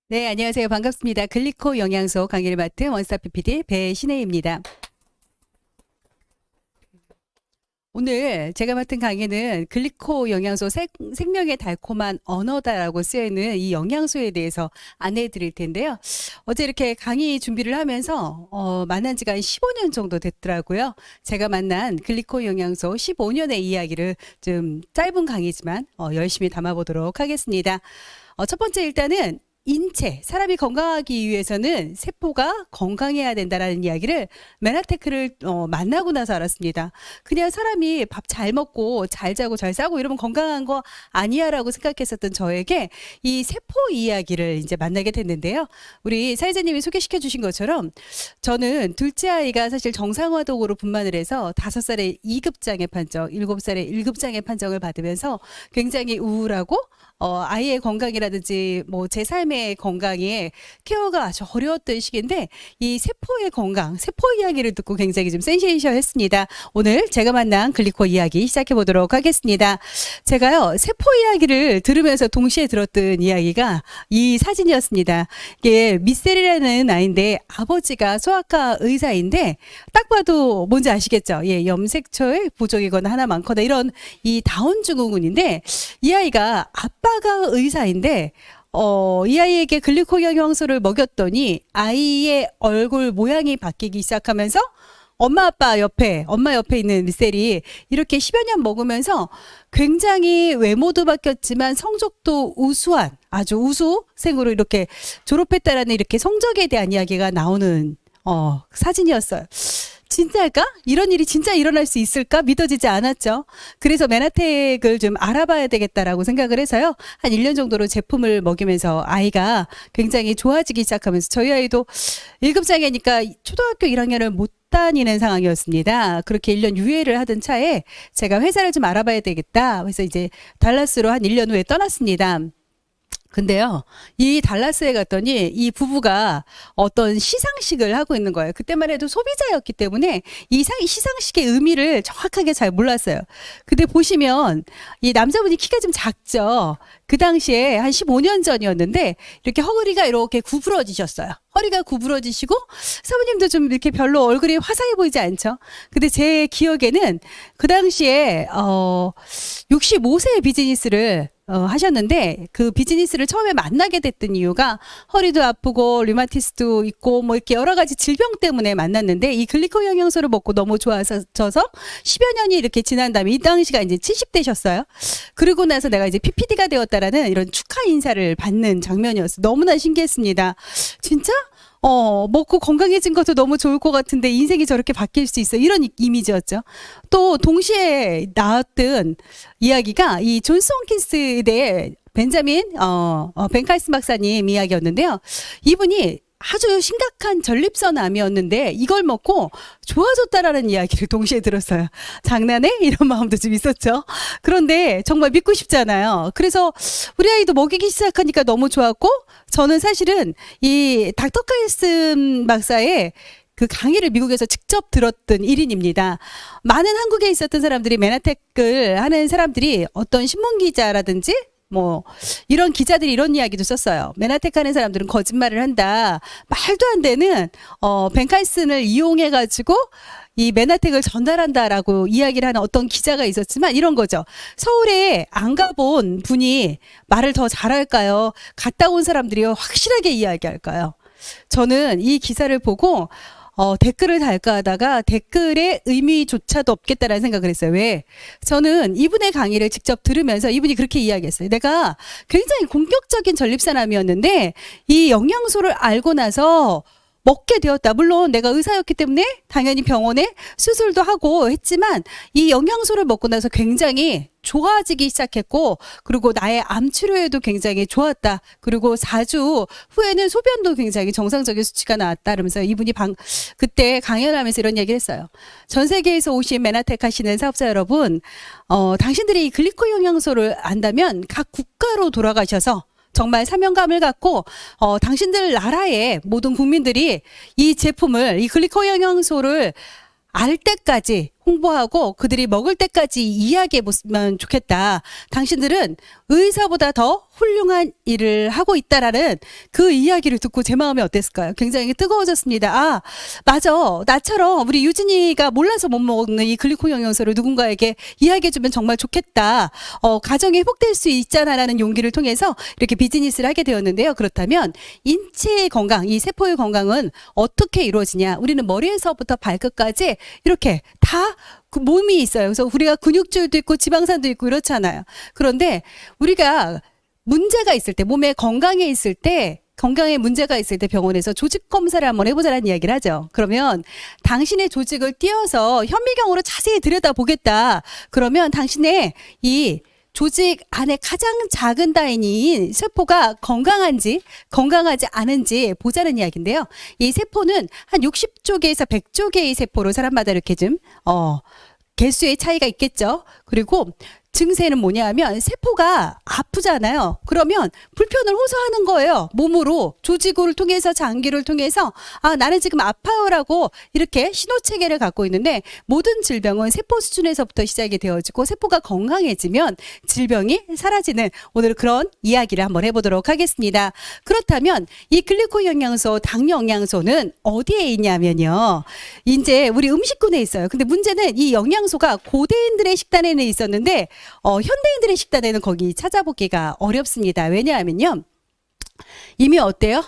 네, 안녕하세요. 반갑습니다. 글리코 영양소 강의를 맡은 원스타 PPD 배신혜입니다. 오늘 제가 맡은 강의는 글리코 영양소 생명의 달콤한 언어다라고 쓰여있는 이 영양소에 대해서 안내해 드릴 텐데요. 어제 이렇게 강의 준비를 하면서 만난 지가 한 15년 정도 됐더라고요. 제가 만난 글리코 영양소 15년의 이야기를 좀 짧은 강의지만 열심히 담아보도록 하겠습니다. 첫 번째 일단은 사람이 건강하기 위해서는 세포가 건강해야 된다라는 이야기를 메나테크를 만나고 나서 알았습니다. 그냥 사람이 밥 잘 먹고 잘 자고 잘 싸고 이러면 건강한 거 아니야라고 생각했었던 저에게 이 세포 이야기를 이제 만나게 됐는데요. 우리 사회자님이 소개시켜 주신 것처럼 저는 둘째 아이가 사실 정상화독으로 분만을 해서 5살에 2급 장애 판정, 7살에 1급 장애 판정을 받으면서 굉장히 우울하고 아이의 건강이라든지 뭐 제 삶의 건강에 케어가 아주 어려웠던 시기인데 이 세포의 건강, 세포 이야기를 듣고 굉장히 좀 센세이션했습니다. 오늘 제가 만난 글리코 이야기 시작해 보도록 하겠습니다. 제가요 세포 이야기를 들으면서 동시에 들었던 이야기가 이 사진이었습니다. 이게 미셀이라는 아이인데 아버지가 소아과 의사인데 딱 봐도 뭔지 아시겠죠? 예, 염색초의 부족이거나 하나 많거나 이런 이 다운 증후군인데 이 아이가 아빠가 의사인데 이 아이에게 글리코 영양소를 먹였더니 아이의 얼굴 모양이 바뀌기 시작하면서 엄마 옆에 있는 미셀이 이렇게 10여 년 먹으면서 굉장히 외모도 바뀌었지만 성적도 우수한 아주 우수생으로 이렇게 졸업했다라는 이렇게 성적에 대한 이야기가 나오는 사진이었어요. 진짜일까? 이런 일이 진짜 일어날 수 있을까? 믿어지지 않았죠. 그래서 메나텍을 좀 알아봐야 되겠다라고 생각을 해서요. 한 1년 정도로 제품을 먹이면서 아이가 굉장히 좋아지기 시작하면서 저희 아이도 1급 장애니까 초등학교 1학년을 못 다니는 상황이었습니다. 그렇게 1년 유예를 하던 차에 제가 회사를 좀 알아봐야 되겠다. 그래서 이제 달라스로 한 1년 후에 떠났습니다. 근데요, 이 달라스에 갔더니 이 부부가 어떤 시상식을 하고 있는 거예요. 그때만 해도 소비자였기 때문에 이 시상식의 의미를 정확하게 잘 몰랐어요. 근데 보시면 이 남자분이 키가 좀 작죠. 그 당시에 한 15년 전이었는데 이렇게 허리가 이렇게 구부러지셨어요. 허리가 구부러지시고 사모님도 좀 이렇게 별로 얼굴이 화사해 보이지 않죠. 근데 제 기억에는 그 당시에 65세 비즈니스를 하셨는데 그 비즈니스를 처음에 만나게 됐던 이유가 허리도 아프고 류마티스도 있고 뭐 이렇게 여러 가지 질병 때문에 만났는데 이 글리코 영양소를 먹고 너무 좋아져서 10여 년이 이렇게 지난 다음에 이 당시가 이제 70대셨어요. 그리고 나서 내가 이제 PPD가 되었다라는 이런 축하 인사를 받는 장면이었어요. 너무나 신기했습니다. 진짜? 먹고 건강해진 것도 너무 좋을 것 같은데 인생이 저렇게 바뀔 수 있어. 이런 이미지였죠. 또 동시에 나왔던 이야기가 이 존스 홈킨스 의대의 벤 칼슨 박사님 이야기였는데요. 이분이 아주 심각한 전립선암이었는데 이걸 먹고 좋아졌다라는 이야기를 동시에 들었어요. 장난해? 이런 마음도 좀 있었죠. 그런데 정말 믿고 싶잖아요. 그래서 우리 아이도 먹이기 시작하니까 너무 좋았고 저는 사실은 이 닥터 칼슨 박사의 그 강의를 미국에서 직접 들었던 1인입니다. 많은 한국에 있었던 사람들이 메나텍을 하는 사람들이 어떤 신문기자라든지 뭐 이런 기자들이 이런 이야기도 썼어요. 메나텍 하는 사람들은 거짓말을 한다. 말도 안 되는 벤 칼슨을 이용해 가지고 이 메나텍을 전달한다라고 이야기를 하는 어떤 기자가 있었지만 이런 거죠. 서울에 안 가본 분이 말을 더 잘할까요? 갔다 온 사람들이 확실하게 이야기할까요? 저는 이 기사를 보고 댓글을 달까 하다가 댓글의 의미조차도 없겠다라는 생각을 했어요. 왜? 저는 이분의 강의를 직접 들으면서 이분이 그렇게 이야기했어요. 내가 굉장히 공격적인 전립선암이었는데 이 영양소를 알고 나서 먹게 되었다. 물론 내가 의사였기 때문에 당연히 병원에 수술도 하고 했지만 이 영양소를 먹고 나서 굉장히 좋아지기 시작했고 그리고 나의 암 치료에도 굉장히 좋았다. 그리고 4주 후에는 소변도 굉장히 정상적인 수치가 나왔다. 그러면서 이분이 그때 강연을 하면서 이런 얘기를 했어요. 전 세계에서 오신 메나텍 하시는 사업자 여러분, 당신들이 이 글리코 영양소를 안다면 각 국가로 돌아가셔서 정말 사명감을 갖고 당신들 나라의 모든 국민들이 이 제품을 이 글리코 영양소를 알 때까지 홍보하고 그들이 먹을 때까지 이야기해 보면 좋겠다. 당신들은 의사보다 더 훌륭한 일을 하고 있다라는 그 이야기를 듣고 제 마음이 어땠을까요? 굉장히 뜨거워졌습니다. 아, 맞아. 나처럼 우리 유진이가 몰라서 못 먹는 이 글리코 영양소를 누군가에게 이야기해 주면 정말 좋겠다. 가정이 회복될 수 있잖아라는 용기를 통해서 이렇게 비즈니스를 하게 되었는데요. 그렇다면 인체의 건강, 이 세포의 건강은 어떻게 이루어지냐? 우리는 머리에서부터 발끝까지 이렇게 다 그 몸이 있어요. 그래서 우리가 근육줄도 있고 지방산도 있고 이렇잖아요. 그런데 우리가 문제가 있을 때, 몸에 건강에 있을 때, 건강에 문제가 있을 때 병원에서 조직 검사를 한번 해보자는 이야기를 하죠. 그러면 당신의 조직을 띄어서 현미경으로 자세히 들여다보겠다. 그러면 당신의 이 조직 안에 가장 작은 단위인 세포가 건강한지 건강하지 않은지 보자는 이야기인데요. 이 세포는 한 60조 개에서 100조 개의 세포로 사람마다 이렇게 좀 개수의 차이가 있겠죠. 그리고 증세는 뭐냐 하면 세포가 아프잖아요. 그러면 불편을 호소하는 거예요. 몸으로 조직을 통해서 장기를 통해서 아 나는 지금 아파요라고 이렇게 신호체계를 갖고 있는데 모든 질병은 세포 수준에서부터 시작이 되어지고 세포가 건강해지면 질병이 사라지는 오늘 그런 이야기를 한번 해보도록 하겠습니다. 그렇다면 이 글리코 영양소, 당 영양소는 어디에 있냐면요. 이제 우리 음식군에 있어요. 근데 문제는 이 영양소가 고대인들의 식단에는 있었는데 현대인들의 식단에는 거기 찾아보기가 어렵습니다. 왜냐하면요. 이미 어때요?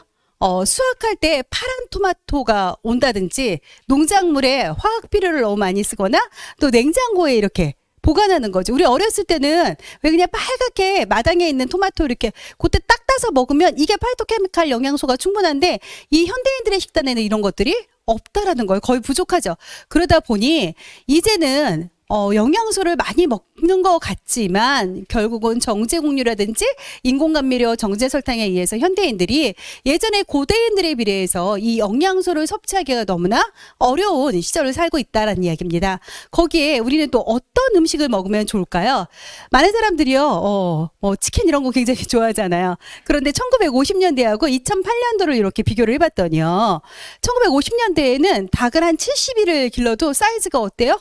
수확할 때 파란 토마토가 온다든지 농작물에 화학 비료를 너무 많이 쓰거나 또 냉장고에 이렇게 보관하는 거죠. 우리 어렸을 때는 왜 그냥 빨갛게 마당에 있는 토마토 이렇게 그때 딱 따서 먹으면 이게 파이토케미칼 영양소가 충분한데 이 현대인들의 식단에는 이런 것들이 없다라는 거예요. 거의 부족하죠. 그러다 보니 이제는 영양소를 많이 먹는 것 같지만 결국은 정제공유라든지 인공감미료, 정제설탕에 의해서 현대인들이 예전에 고대인들에 비례해서 이 영양소를 섭취하기가 너무나 어려운 시절을 살고 있다는 이야기입니다. 거기에 우리는 또 어떤 음식을 먹으면 좋을까요? 많은 사람들이요, 치킨 이런 거 굉장히 좋아하잖아요. 그런데 1950년대하고 2008년도를 이렇게 비교를 해봤더니요. 1950년대에는 닭을 한 70일을 길러도 사이즈가 어때요?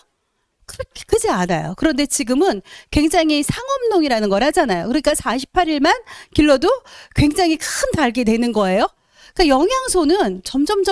그렇게 크지 않아요. 그런데 지금은 굉장히 상업농이라는 걸 하잖아요. 그러니까 48일만 길러도 굉장히 큰 닭이 되는 거예요. 그러니까 영양소는 점점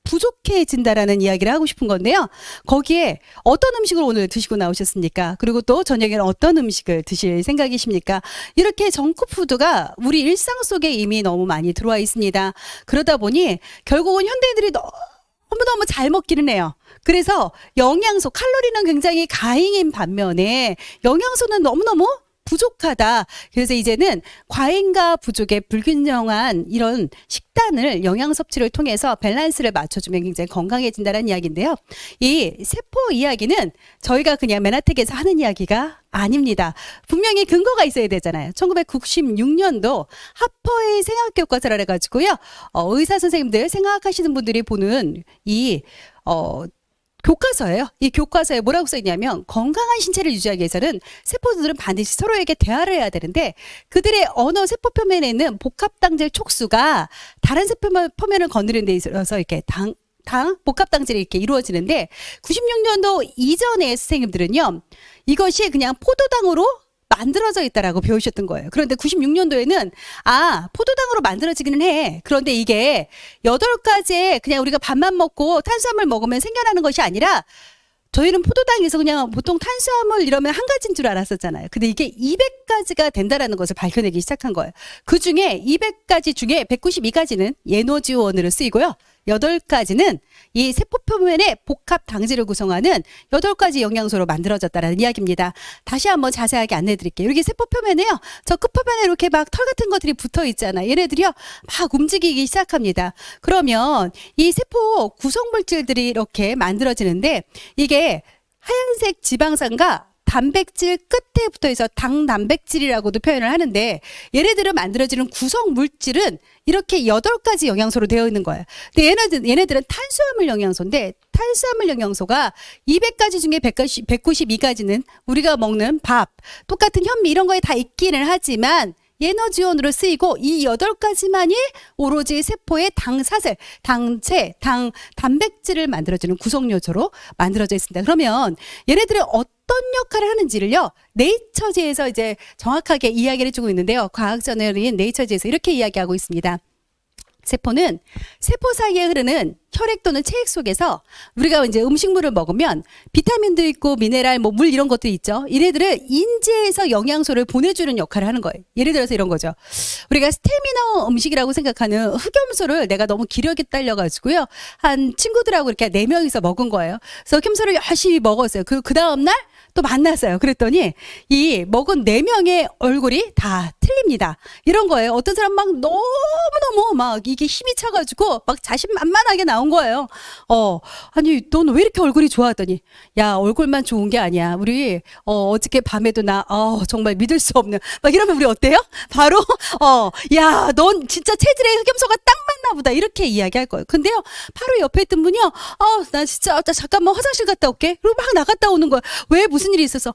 부족해진다라는 이야기를 하고 싶은 건데요. 거기에 어떤 음식을 오늘 드시고 나오셨습니까? 그리고 또 저녁에는 어떤 음식을 드실 생각이십니까? 이렇게 정크푸드가 우리 일상 속에 이미 너무 많이 들어와 있습니다. 그러다 보니 결국은 현대인들이 너무너무 잘 먹기는 해요. 그래서 영양소, 칼로리는 굉장히 가잉인 반면에 영양소는 너무너무 부족하다. 그래서 이제는 과잉과 부족의 불균형한 이런 식단을 영양 섭취를 통해서 밸런스를 맞춰주면 굉장히 건강해진다는 이야기인데요. 이 세포 이야기는 저희가 그냥 맨하텍에서 하는 이야기가 아닙니다. 분명히 근거가 있어야 되잖아요. 1996년도 하퍼의 생학교과서를 해가지고요. 의사 선생님들 생각하시는 분들이 보는 이 교과서예요. 이 교과서에 뭐라고 써있냐면 건강한 신체를 유지하기 위해서는 세포들은 반드시 서로에게 대화를 해야 되는데 그들의 언어 세포 표면에는 복합당질 촉수가 다른 세포 표면을 건드리는 데 있어서 이렇게 복합당질이 이렇게 이루어지는데 96년도 이전의 선생님들은요. 이것이 그냥 포도당으로 만들어져 있다라고 배우셨던 거예요. 그런데 96년도에는 포도당으로 만들어지기는 해. 그런데 이게 8가지의 그냥 우리가 밥만 먹고 탄수화물 먹으면 생겨나는 것이 아니라 저희는 포도당에서 그냥 보통 탄수화물 이러면 한 가지인 줄 알았었잖아요. 근데 이게 200가지가 된다라는 것을 밝혀내기 시작한 거예요. 그 중에 200가지 중에 192가지는 에너지원으로 쓰이고요. 8가지는 이 세포 표면의 복합 당질을 구성하는 8가지 영양소로 만들어졌다는 이야기입니다. 다시 한번 자세하게 안내해 드릴게요. 여기 세포 표면에요. 저 끝표면에 이렇게 막 털 같은 것들이 붙어 있잖아요. 얘네들이요. 막 움직이기 시작합니다. 그러면 이 세포 구성물질들이 이렇게 만들어지는데 이게 하얀색 지방산과 단백질 끝에 붙어 있어 당단백질이라고도 표현을 하는데 얘네들은 만들어지는 구성 물질은 이렇게 8가지 영양소로 되어 있는 거예요. 근데 얘네들은 탄수화물 영양소인데 탄수화물 영양소가 200가지 중에 192가지는 우리가 먹는 밥, 똑같은 현미 이런 거에 다 있기는 하지만 에너지원으로 쓰이고 이 8가지만이 오로지 세포의 당사슬, 당체, 단백질을 만들어주는 구성요소로 만들어져 있습니다. 그러면 얘네들은 어떤 역할을 하는지를요, 네이처지에서 이제 정확하게 이야기를 해주고 있는데요. 과학 저널인 네이처지에서 이렇게 이야기하고 있습니다. 세포는 세포 사이에 흐르는 혈액 또는 체액 속에서 우리가 이제 음식물을 먹으면 비타민도 있고 미네랄, 뭐 물 이런 것도 있죠. 이래들을 인지해서 영양소를 보내주는 역할을 하는 거예요. 예를 들어서 이런 거죠. 우리가 스테미너 음식이라고 생각하는 흑염소를 내가 너무 기력이 딸려가지고요, 한 친구들하고 이렇게 4명이서 먹은 거예요. 그래서 흑염소를 열심히 먹었어요. 그 다음날 또 만났어요. 그랬더니 이 먹은 4명의 얼굴이 다 틀립니다. 이런 거예요. 어떤 사람 막 너무너무 막 이게 힘이 차가지고 막 자신만만하게 나온 거예요. 아니 넌 왜 이렇게 얼굴이 좋아하더니, 야 얼굴만 좋은 게 아니야. 우리 어저께 밤에도 나 정말 믿을 수 없는 막 이러면 우리 어때요? 바로 야 넌 진짜 체질의 흑염소가 딱 맞나 보다 이렇게 이야기할 거예요. 근데요 바로 옆에 있던 분이요, 나 진짜 나 잠깐만 화장실 갔다 올게. 그리고 막 나갔다 오는 거야. 왜 무슨 일이 있어서?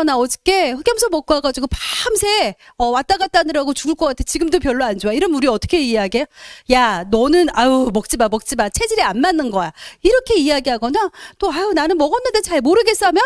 나 어저께 흑염소 먹고 와가지고 밤새 왔다 갔다 하느라고 죽을 것 같아. 지금도 별로 안 좋아. 이러면 우리 어떻게 이야기해? 야 너는 먹지 마 체질에 안 맞는 거야. 이렇게 이야기하거나 또 나는 먹었는데 잘 모르겠어 하면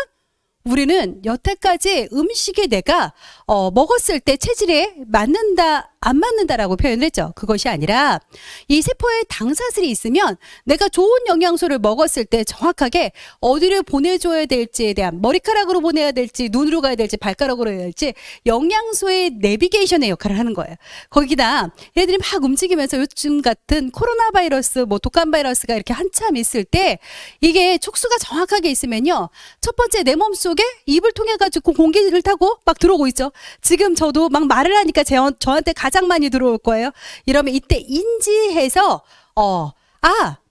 우리는 여태까지 음식에 내가 먹었을 때 체질에 맞는다 안 맞는다라고 표현을 했죠. 그것이 아니라 이 세포에 당사슬이 있으면 내가 좋은 영양소를 먹었을 때 정확하게 어디를 보내줘야 될지에 대한, 머리카락으로 보내야 될지 눈으로 가야 될지 발가락으로 해야 될지 영양소의 내비게이션의 역할을 하는 거예요. 거기다 얘들이 막 움직이면서 요즘 같은 코로나 바이러스, 뭐 독감 바이러스가 이렇게 한참 있을 때 이게 촉수가 정확하게 있으면요, 첫 번째 내 몸속에 입을 통해 가지고 공기를 타고 막 들어오고 있죠. 지금 저도 막 말을 하니까 저한테 가장 많이 들어올 거예요. 이러면 이때 인지해서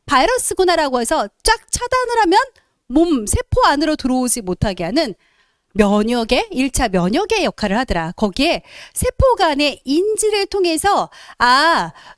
바이러스구나라고 해서 쫙 차단을 하면 몸 세포 안으로 들어오지 못하게 하는 면역의 1차 면역의 역할을 하더라. 거기에 세포 간의 인지를 통해서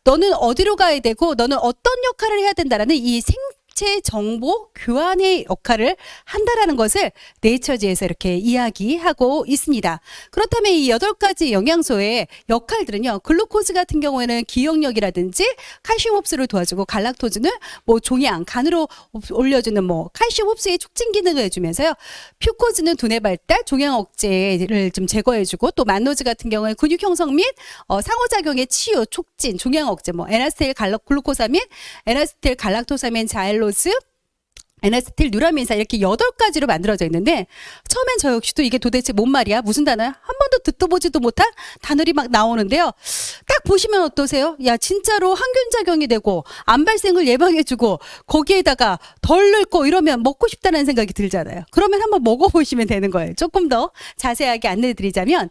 너는 어디로 가야 되고 너는 어떤 역할을 해야 된다라는 이 생체 정보 교환의 역할을 한다라는 것을 네이처지에서 이렇게 이야기하고 있습니다. 그렇다면 이 8가지 영양소의 역할들은요, 글루코즈 같은 경우에는 기억력이라든지 칼슘 흡수를 도와주고, 갈락토즈는 뭐 종양, 간으로 올려주는 뭐 칼슘 흡수의 촉진 기능을 해주면서요, 퓨코즈는 두뇌 발달, 종양 억제를 좀 제거해주고, 또 만노즈 같은 경우에 근육 형성 및 상호작용의 치유, 촉진, 종양 억제, 뭐 에나스틸 글루코사민, 에나스틸 갈락토사민, 자일로스, 에나스틸 뉴라민산, 이렇게 8가지로 만들어져 있는데, 처음엔 저 역시도 이게 도대체 뭔 말이야? 무슨 단어야? 한 번도 듣도 보지도 못한 단어들이 막 나오는데요. 딱 보시면 어떠세요? 야 진짜로 항균작용이 되고 암 발생을 예방해주고 거기에다가 덜 늙고 이러면 먹고 싶다는 생각이 들잖아요. 그러면 한번 먹어보시면 되는 거예요. 조금 더 자세하게 안내드리자면,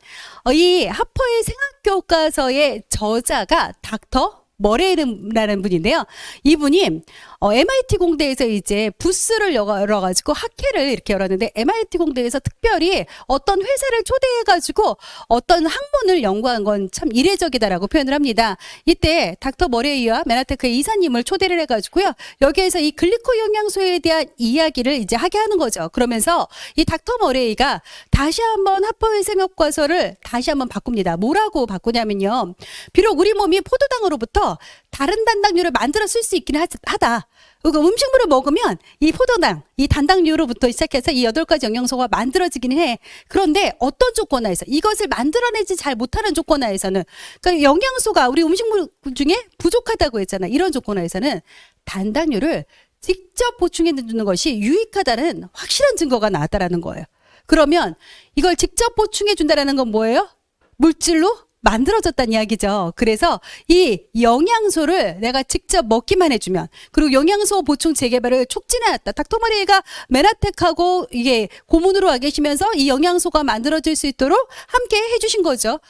이 하퍼의 생학교과서의 저자가 닥터 머레이라는 분인데요. 이분이 MIT 공대에서 이제 부스를 열어가지고 학회를 이렇게 열었는데, MIT 공대에서 특별히 어떤 회사를 초대해가지고 어떤 학문을 연구한 건 참 이례적이다라고 표현을 합니다. 이때 닥터 머레이와 메나테크의 이사님을 초대를 해가지고요, 여기에서 이 글리코 영양소에 대한 이야기를 이제 하게 하는 거죠. 그러면서 이 닥터 머레이가 다시 한번 하퍼의 생학과서를 다시 한번 바꿉니다. 뭐라고 바꾸냐면요, 비록 우리 몸이 포도당으로부터 다른 단당류를 만들어 쓸 수 있기는 하다. 그러니까 음식물을 먹으면 이 포도당, 이 단당류로부터 시작해서 이 8가지 영양소가 만들어지기는 해. 그런데 어떤 조건 하에서, 이것을 만들어내지 잘 못하는 조건 하에서는, 그러니까 영양소가 우리 음식물 중에 부족하다고 했잖아. 이런 조건 하에서는 단당류를 직접 보충해 주는 것이 유익하다는 확실한 증거가 나왔다라는 거예요. 그러면 이걸 직접 보충해 준다라는 건 뭐예요? 물질로 만들어졌다는 이야기죠. 그래서 이 영양소를 내가 직접 먹기만 해주면, 그리고 영양소 보충 재개발을 촉진해왔다. 닥터 머레이가 메나텍하고 이게 고문으로 와 계시면서 이 영양소가 만들어질 수 있도록 함께 해주신 거죠.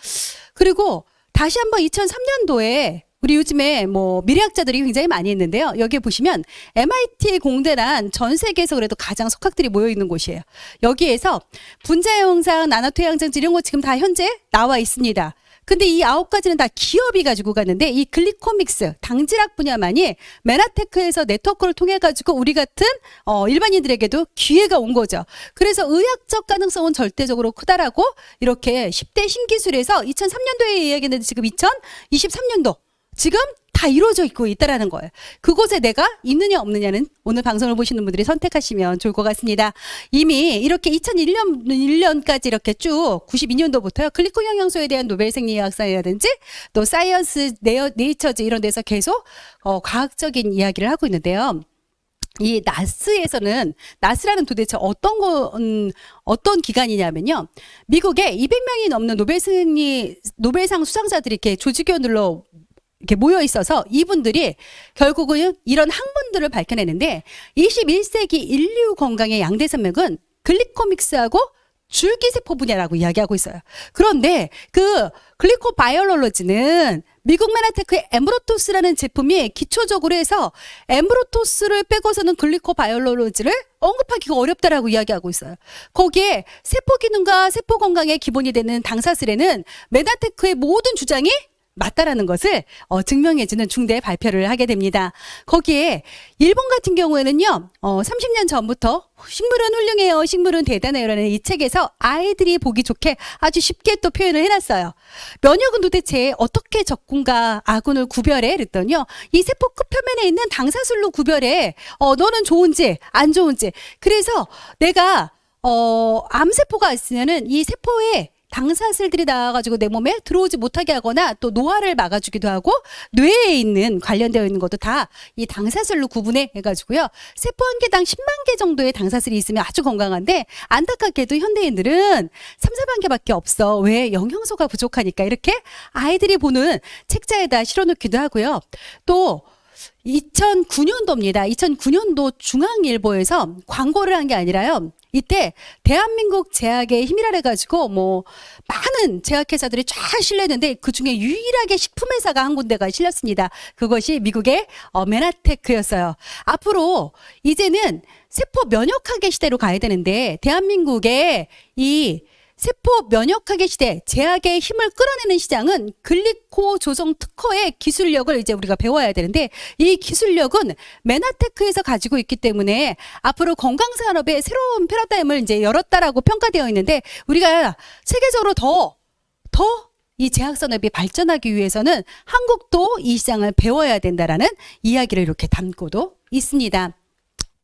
그리고 다시 한번 2003년도에 우리 요즘에 뭐 미래학자들이 굉장히 많이 있는데요. 여기에 보시면 MIT 공대란 전 세계에서 그래도 가장 석학들이 모여 있는 곳이에요. 여기에서 분자 영상, 나노 토양장질 이런 거 지금 다 현재 나와 있습니다. 근데 이 9가지는 다 기업이 가지고 갔는데 이 글리코믹스 당질학 분야만이 메나테크에서 네트워크를 통해 가지고 우리 같은 일반인들에게도 기회가 온 거죠. 그래서 의학적 가능성은 절대적으로 크다라고 이렇게 10대 신기술에서 2003년도에 이야기했는데 지금 2023년도 지금 다 이루어져 있고 있다라는 거예요. 그곳에 내가 있느냐 없느냐는 오늘 방송을 보시는 분들이 선택하시면 좋을 것 같습니다. 이미 이렇게 2001년까지 이렇게 쭉 92년도부터요. 글리코 영양소에 대한 노벨 생리학상이라든지 또 사이언스, 네이처즈 이런 데서 계속 과학적인 이야기를 하고 있는데요. 이 나스에서는 나스라는 도대체 어떤 기관이냐면요. 미국에 200명이 넘는 노벨상 수상자들이 이렇게 조직위원들로 이렇게 모여 있어서 이분들이 결국은 이런 항문들을 밝혀내는데 21세기 인류 건강의 양대 산맥은 글리코믹스하고 줄기세포 분야라고 이야기하고 있어요. 그런데 그 글리코바이올로지는 미국 메나테크의 엠브로토스라는 제품이 기초적으로 해서 엠브로토스를 빼고서는 글리코바이올로지를 언급하기가 어렵다라고 이야기하고 있어요. 거기에 세포 기능과 세포 건강의 기본이 되는 당사슬에는 메나테크의 모든 주장이 맞다라는 것을 증명해주는 중대 발표를 하게 됩니다. 거기에 일본 같은 경우에는요, 30년 전부터 식물은 훌륭해요, 식물은 대단해요라는 이 책에서 아이들이 보기 좋게 아주 쉽게 또 표현을 해놨어요. 면역은 도대체 어떻게 적군과 아군을 구별해? 그랬더니요, 이 세포 끝표면에 있는 당사술로 구별해. 너는 좋은지 안 좋은지. 그래서 내가 암세포가 있으면은 이 세포에 당사슬들이 나와가지고 내 몸에 들어오지 못하게 하거나 또 노화를 막아주기도 하고 뇌에 있는 관련되어 있는 것도 다 이 당사슬로 구분해 해가지고요. 세포 한 개당 10만 개 정도의 당사슬이 있으면 아주 건강한데 안타깝게도 현대인들은 3, 4만 개밖에 없어. 왜? 영양소가 부족하니까. 이렇게 아이들이 보는 책자에다 실어놓기도 하고요. 또 2009년도입니다. 2009년도 중앙일보에서 광고를 한 게 아니라요. 이때 대한민국 제약의 힘이라 해가지고 뭐 많은 제약회사들이 쫙 실렸는데 그중에 유일하게 식품회사가 한 군데가 실렸습니다. 그것이 미국의 메나테크였어요. 앞으로 이제는 세포 면역학의 시대로 가야 되는데 대한민국의 이 세포 면역학의 시대, 제약의 힘을 끌어내는 시장은 글리코 조성 특허의 기술력을 이제 우리가 배워야 되는데 이 기술력은 메나테크에서 가지고 있기 때문에 앞으로 건강산업의 새로운 패러다임을 이제 열었다라고 평가되어 있는데 우리가 세계적으로 더 이 제약산업이 발전하기 위해서는 한국도 이 시장을 배워야 된다라는 이야기를 이렇게 담고도 있습니다.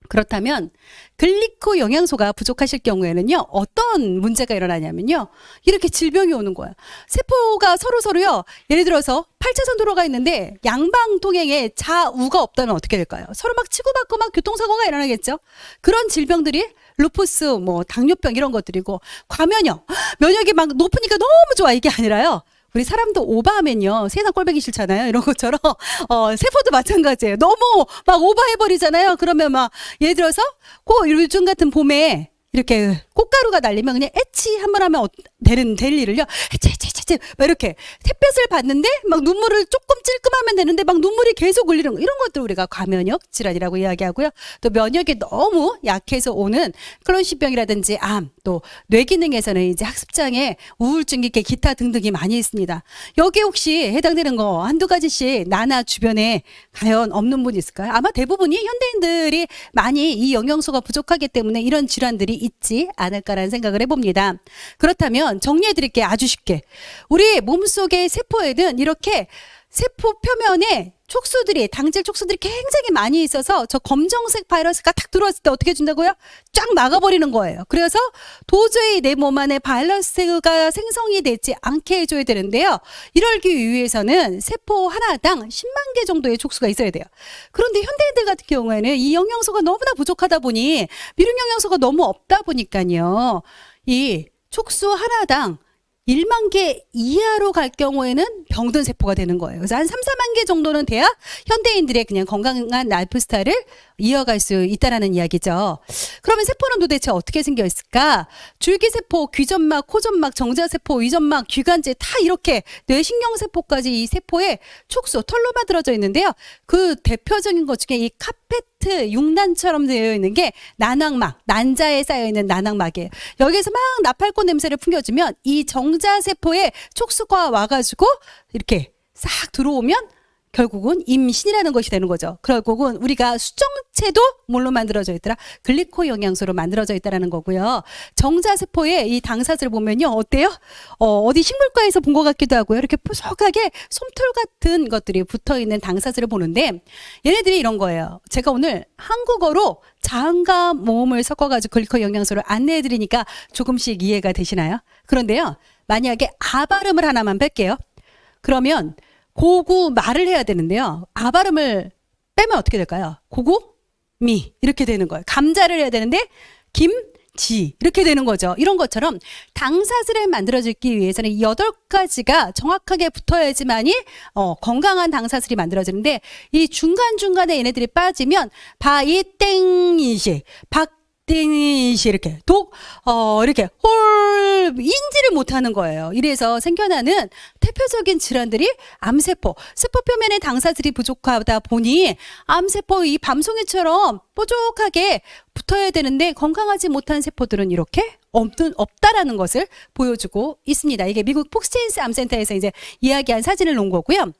그렇다면 글리코 영양소가 부족하실 경우에는요, 어떤 문제가 일어나냐면요, 이렇게 질병이 오는 거예요. 세포가 서로요, 예를 들어서 8차선 도로가 있는데 양방 통행에 좌우가 없다면 어떻게 될까요? 서로 막 치고받고 막 교통사고가 일어나겠죠. 그런 질병들이 루푸스, 뭐 당뇨병 이런 것들이고, 과면역, 면역이 막 높으니까 너무 좋아 이게 아니라요. 우리 사람도 오버하면요 세상 꼴보기 싫잖아요. 이런 것처럼 세포도 마찬가지예요. 너무 막 오버해버리잖아요. 그러면 막 예를 들어서 요즘 같은 봄에 이렇게 꽃가루가 날리면 그냥 애치 한번 하면 될 일을요. 애치 막 이렇게 햇볕을 받는데 막 눈물을 조금 찔끔하면 되는데 막 눈물이 계속 흘리는 거, 이런 것들 우리가 과면역 질환이라고 이야기하고요. 또 면역이 너무 약해서 오는 클론시병이라든지 암, 또 뇌기능에서는 이제 학습장애, 우울증 이렇게 기타 등등이 많이 있습니다. 여기 혹시 해당되는 거 한두 가지씩 나나 주변에 과연 없는 분 있을까요? 아마 대부분이 현대인들이 많이 이 영양소가 부족하기 때문에 이런 질환들이 있지 않을까라는 생각을 해봅니다. 그렇다면 정리해 드릴게요. 아주 쉽게. 우리 몸속의 세포에는 이렇게 세포 표면에 촉수들이, 당질 촉수들이 굉장히 많이 있어서 저 검정색 바이러스가 탁 들어왔을 때 어떻게 해준다고요? 쫙 막아버리는 거예요. 그래서 도저히 내 몸 안에 바이러스가 생성이 되지 않게 해줘야 되는데요. 이러기 위해서는 세포 하나당 10만 개 정도의 촉수가 있어야 돼요. 그런데 현대인들 같은 경우에는 이 영양소가 너무나 부족하다 보니, 미륵 영양소가 너무 없다 보니까요. 이 촉수 하나당 1만 개 이하로 갈 경우에는 병든 세포가 되는 거예요. 그래서 한 3, 4만 개 정도는 돼야 현대인들의 그냥 건강한 라이프 스타일을 이어갈 수 있다라는 이야기죠. 그러면 세포는 도대체 어떻게 생겨 있을까? 줄기세포, 귀점막, 코점막, 정자세포, 위점막, 귀관재 다 이렇게 뇌신경세포까지 이 세포에 촉수, 털로 만들어져 있는데요. 그 대표적인 것 중에 이 카페트 융단처럼 되어 있는 게 난황막, 난자에 쌓여 있는 난황막이에요. 여기에서 막 나팔꽃 냄새를 풍겨주면 이 정자세포에 촉수가 와가지고 이렇게 싹 들어오면 결국은 임신이라는 것이 되는 거죠. 결국은 우리가 수정체도 뭘로 만들어져 있더라? 글리코 영양소로 만들어져 있다는 거고요. 정자세포의 이 당사슬을 보면요. 어때요? 어디 식물과에서 본 것 같기도 하고요. 이렇게 푸석하게 솜털 같은 것들이 붙어있는 당사슬을 보는데 얘네들이 이런 거예요. 제가 오늘 한국어로 자음과 모음을 섞어가지고 글리코 영양소를 안내해드리니까 조금씩 이해가 되시나요? 그런데요. 만약에 아 발음을 하나만 뺄게요. 그러면 고구 말을 해야 되는데요. 아 발음을 빼면 어떻게 될까요? 고구 미 이렇게 되는 거예요. 감자를 해야 되는데 김지 이렇게 되는 거죠. 이런 것처럼 당사슬을 만들어지기 위해서는 8가지가 정확하게 붙어야지만이 건강한 당사슬이 만들어지는데 이 중간중간에 얘네들이 빠지면 바이 땡이시 땡이시 이렇게 이렇게 인지를 못하는 거예요. 이래서 생겨나는 대표적인 질환들이 암세포, 세포 표면에 당사슬이 부족하다 보니 암세포 이 밤송이처럼 뾰족하게 붙어야 되는데 건강하지 못한 세포들은 이렇게 없다라는 것을 보여주고 있습니다. 이게 미국 폭스체인스 암센터에서 이제 이야기한 사진을 놓은 거고요.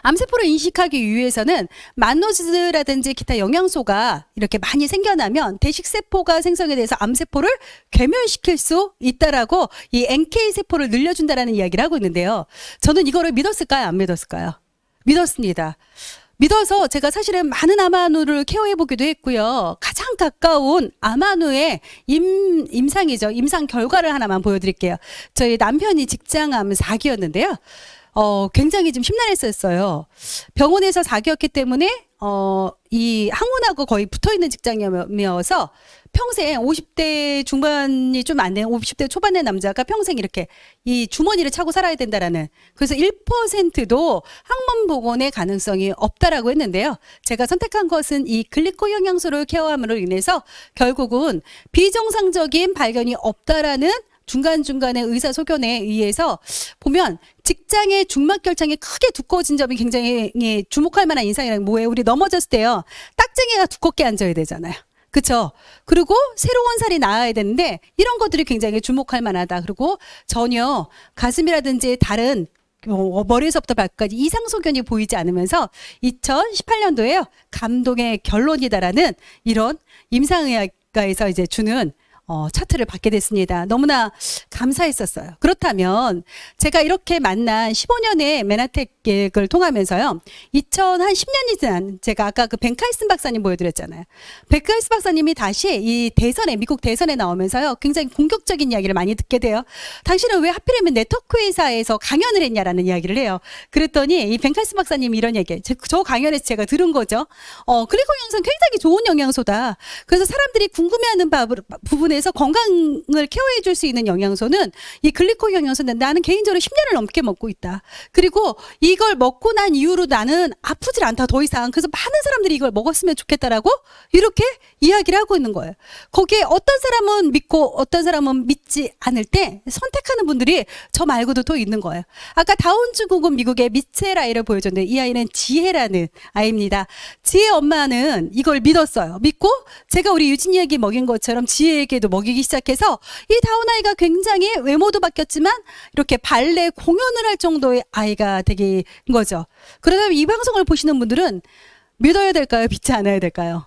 암세포를 인식하기 위해서는 만노즈라든지 기타 영양소가 이렇게 많이 생겨나면 대식세포가 생성이 돼서 암세포를 괴멸시킬 수 있다라고 이 NK세포를 늘려준다라는 이야기를 하고 있는데요. 저는 이거를 믿었을까요? 안 믿었을까요? 믿었습니다. 믿어서 제가 사실은 많은 암환우를 케어해보기도 했고요. 가장 가까운 암환우의 임상이죠. 임상 결과를 하나만 보여드릴게요. 저희 남편이 직장암 4기였는데요. 굉장히 좀 심란했었어요. 병원에서 4기였기 때문에 이 항문하고 거의 붙어있는 직장이어서 평생 50대 중반이 좀 안 된 50대 초반의 남자가 평생 이렇게 이 주머니를 차고 살아야 된다라는, 그래서 1%도 항문 복원의 가능성이 없다라고 했는데요. 제가 선택한 것은 이 글리코 영양소를 케어함으로 인해서 결국은 비정상적인 발견이 없다라는 중간중간에 의사 소견에 의해서 보면 직장의 중막결창이 크게 두꺼워진 점이 굉장히 주목할 만한 인상이라는 뭐예요? 우리 넘어졌을 때요. 딱쟁이가 두껍게 앉아야 되잖아요. 그렇죠? 그리고 새로운 살이 나와야 되는데 이런 것들이 굉장히 주목할 만하다. 그리고 전혀 가슴이라든지 다른 머리에서부터 발끝까지 이상 소견이 보이지 않으면서 2018년도에요. 감동의 결론이다라는 이런 임상의학과에서 이제 주는 차트를 받게 됐습니다. 너무나 감사했었어요. 그렇다면 제가 이렇게 만난 15년의 메나텍 계획을 통하면서요. 2010년이 지난 제가 아까 그 벤카이슨 박사님 보여드렸잖아요. 벤카이슨 박사님이 다시 이 대선에, 미국 대선에 나오면서요. 굉장히 공격적인 이야기를 많이 듣게 돼요. 당신은 왜 하필이면 네트워크 회사에서 강연을 했냐라는 이야기를 해요. 그랬더니 이 벤카이슨 박사님이 이런 얘기예요. 저 강연에서 제가 들은 거죠. 글리코 영양소는 굉장히 좋은 영양소다. 그래서 사람들이 궁금해하는 부분에서 건강을 케어해 줄 수 있는 영양소는 이 글리코 영양소인데 나는 개인적으로 10년을 넘게 먹고 있다. 그리고 이걸 먹고 난 이후로 나는 아프질 않다 더 이상. 그래서 많은 사람들이 이걸 먹었으면 좋겠다라고 이렇게 이야기를 하고 있는 거예요. 거기에 어떤 사람은 믿고 어떤 사람은 믿지 않을 때 선택하는 분들이 저 말고도 또 있는 거예요. 아까 다운증후군 미국의 미첼 아이를 보여줬는데 이 아이는 지혜라는 아이입니다. 지혜 엄마는 이걸 믿었어요. 믿고 제가 우리 유진이에게 먹인 것처럼 지혜에게도 먹이기 시작해서 이 다운 아이가 굉장히 외모도 바뀌었지만 이렇게 발레 공연을 할 정도의 아이가 되긴 거죠. 그러다면 이 방송을 보시는 분들은 믿어야 될까요? 믿지 않아야 될까요?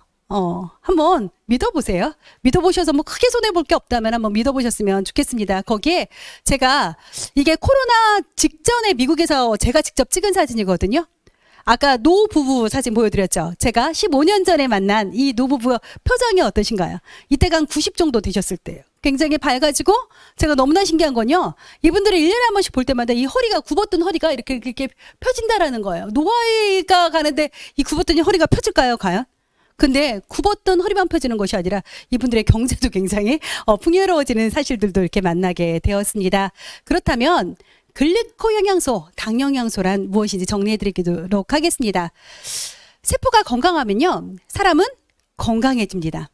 한번 믿어보세요. 믿어보셔서 뭐 크게 손해볼 게 없다면 한번 믿어보셨으면 좋겠습니다. 거기에 제가 이게 코로나 직전에 미국에서 제가 직접 찍은 사진이거든요. 아까 노부부 사진 보여드렸죠. 제가 15년 전에 만난 이 노부부 표정이 어떠신가요? 이때가 한 90 정도 되셨을 때예요. 굉장히 밝아지고 제가 너무나 신기한 건요. 이분들을 1년에 한 번씩 볼 때마다 이 허리가 굽었던 허리가 이렇게 펴진다라는 거예요. 노화가 가는데 이 굽었던 허리가 펴질까요? 과연? 근데 굽었던 허리만 펴지는 것이 아니라 이분들의 경제도 굉장히 풍요로워지는 사실들도 이렇게 만나게 되었습니다. 그렇다면 글리코 영양소, 당 영양소란 무엇인지 정리해 드리도록 하겠습니다. 세포가 건강하면요, 사람은 건강해집니다.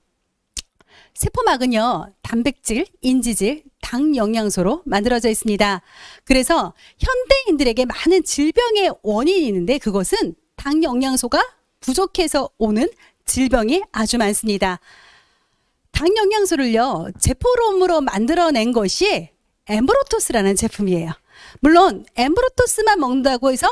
세포막은요, 단백질, 인지질, 당 영양소로 만들어져 있습니다. 그래서 현대인들에게 많은 질병의 원인이 있는데 그것은 당 영양소가 부족해서 오는 질병이 아주 많습니다. 당 영양소를요, 제품으로 만들어낸 것이 엠브로토스라는 제품이에요. 물론 엠브로토스만 먹는다고 해서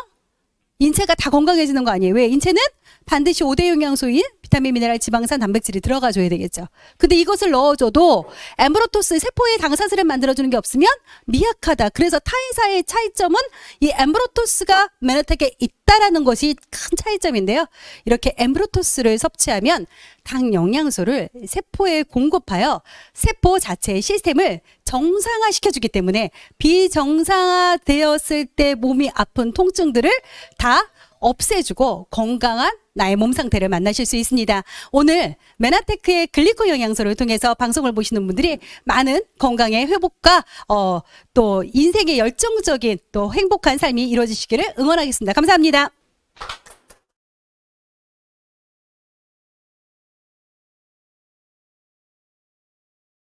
인체가 다 건강해지는 거 아니에요. 왜? 인체는 반드시 5대 영양소인 비타민, 미네랄, 지방산, 단백질이 들어가줘야 되겠죠. 근데 이것을 넣어줘도 엠브로토스 세포의 당사슬을 만들어주는 게 없으면 미약하다. 그래서 타인사의 차이점은 이 엠브로토스가 메너텍에 있다라는 것이 큰 차이점인데요. 이렇게 엠브로토스를 섭취하면 당 영양소를 세포에 공급하여 세포 자체의 시스템을 정상화시켜주기 때문에 비정상화되었을 때 몸이 아픈 통증들을 다 없애주고 건강한 나의 몸 상태를 만나실 수 있습니다. 오늘 메나테크의 글리코 영양소를 통해서 방송을 보시는 분들이 많은 건강의 회복과 또 인생의 열정적인 또 행복한 삶이 이루어지시기를 응원하겠습니다. 감사합니다.